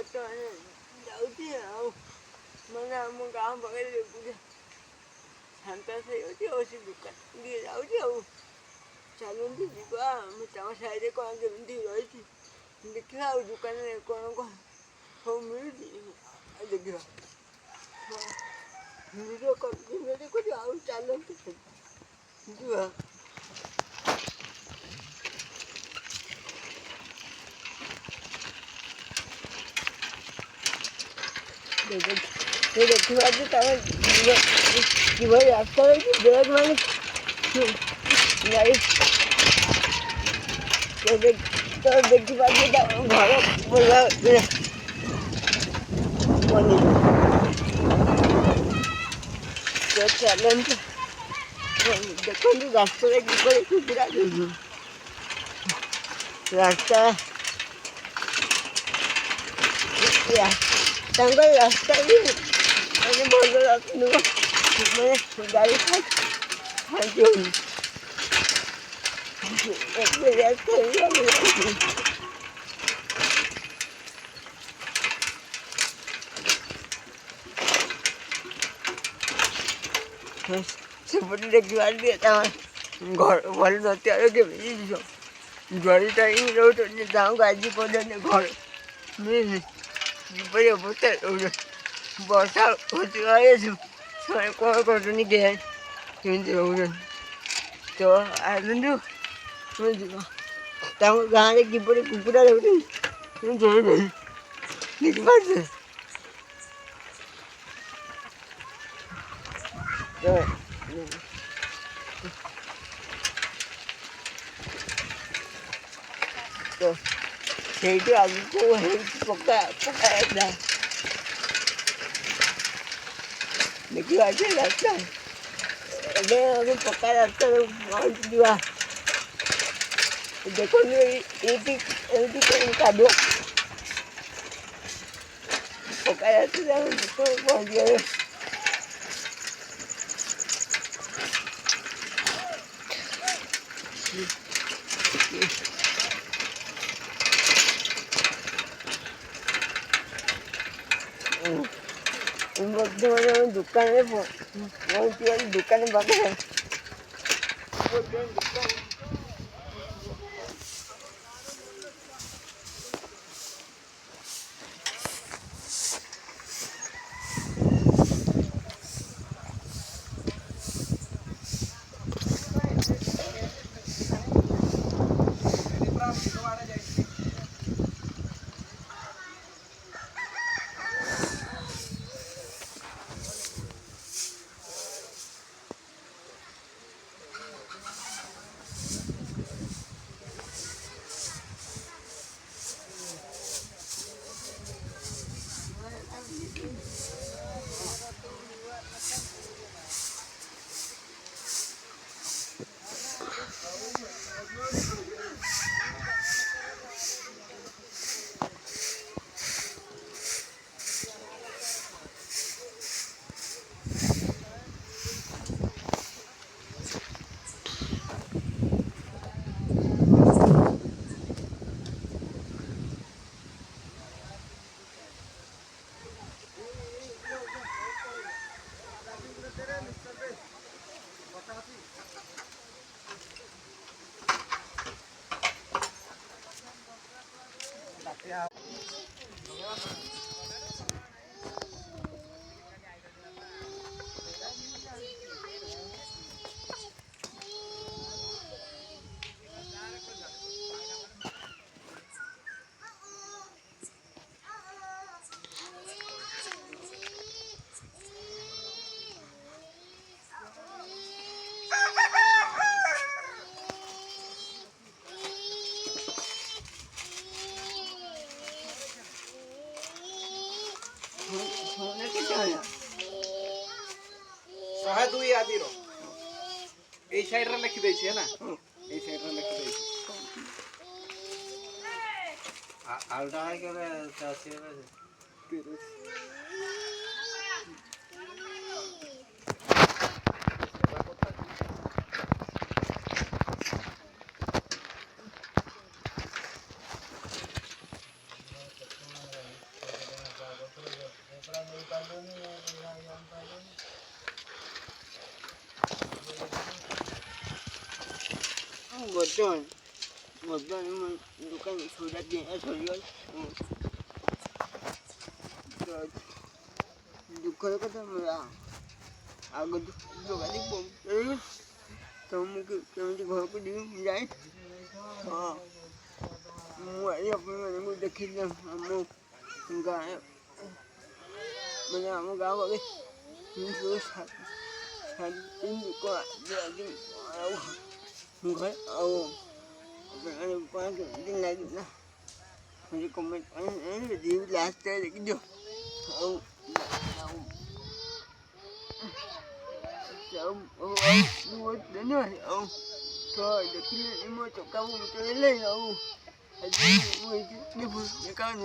ଯାଉଛି ଆଉ ମାନେ ଆମ ଗାଁ ପାଖରେ ପୁରା ଶାନ୍ତ ହେଇଯାଉଛି ଆଉ ସେ ଦୋକାନ ଟିକେ ଯାଉଛି ଆଉ ଚାଲନ୍ତୁ ଯିବା ଆମେ ତାଙ୍କ ସାଇଡ଼ରେ କ'ଣ କେମିତି ରହିଛି ଦେଖିବା ଆଉ ଦୋକାନରେ କ'ଣ କ'ଣ ସବୁ ମିଳୁଛି ଦେଖିବା ଭିଡ଼ିଓ ଦେଖୁଛୁ ଆଉ ଚାଲନ୍ତୁ ଯିବା। ଦେଖିବା ଯେ ତମେ କିଭଳି ରାସ୍ତା ରହିଛି ବ୍ରେକ୍ ମାନେ ଗାଡ଼ି ତ ଦେଖିପାରୁଛି ଘର ବୋଲା ଚାଲନ୍ତୁ ଦେଖନ୍ତୁ ରାସ୍ତାରେ କିପରି କୁକୁଡ଼ା ରାସ୍ତା ତାଙ୍କର ରାସ୍ତା ବି ମାନେ ଭଲ ନୁହଁ ମାନେ ଗାଡ଼ି ଫାଟି ହେଉନି ସେପଟେ ଦେଖିପାରୁଛି ତାଙ୍କ ଘର ଭଲ ନଥିବାର କେମିତି ଜଳିଟା ହିଁ ରହୁଛନ୍ତି ତାଙ୍କୁ ଆଜି ପର୍ଯ୍ୟନ୍ତ ଘର ମିଳିନି କିପରି ଅବସ୍ଥା ରହୁଛନ୍ତି ବର୍ଷା ହେଉଥିବା ସେମାନେ କ'ଣ କରୁଛନ୍ତି କେଜାଣି କେମିତି ରହୁଛନ୍ତି ତ ଆସନ୍ତୁ ଯିବା ତାଙ୍କ ଗାଁରେ କିପରି କୁକୁଡ଼ା ରହୁଛନ୍ତି ଦେଖିପାରୁଛନ୍ତି ତ ସେଇଠୁ ଆଗକୁ ହେଇଛି ପକ୍କା ରାସ୍ତା ଦେଖିପାରୁଛି ରାସ୍ତା ଏବେ ଆମେ ପକ୍କା ରାସ୍ତାରେ ପହଞ୍ଚିଯିବା ଦେଖନ୍ତୁ ଏଇଠି କାଦୁଅ ପକ୍କା ରାସ୍ତାରେ ଆମେ ପହଞ୍ଚିଗଲେ ବର୍ତ୍ତମାନ ଆମେ ଦୋକାନରେ ପହଞ୍ଚିଗଲି ଦୋକାନ ପାଖରେ ଶହେ ଦୁଇ ଆଦିର ଏଇ ସାଇଡରେ ଲେଖିଦେଇଛି ହେଲା ଏଇ ସାଇଡରେ ଲେଖିଦେଇଛି ଆଳୁଟା କେବେ 30 બધાને દુકાન સોડા ત્યાં છોડી દુકાન કરતા આગળ દુકાનની પંપ તો હું કેମିତି ઘરକୁ ଯିବି ଯାଏ ହଁ ମୁଁ ଆପଣମାନେ ମୁଁ ଦେଖିଲି ଆମ ଗାଁ ମାନେ ଆମ ଗାଁ ଗଲେ ସବୁ ଆଉ ଘରେ ଆଉ ଆପଣମାନେ କେମିତି ଲାଗିଲା મને કમેન્ટ અને જીવ લાસ્ટ ટાઈમ લખી દો તો ଦେଖିଲେ ମୋ ଚକାକୁ ଲઈ આવું હજી હું એકાવન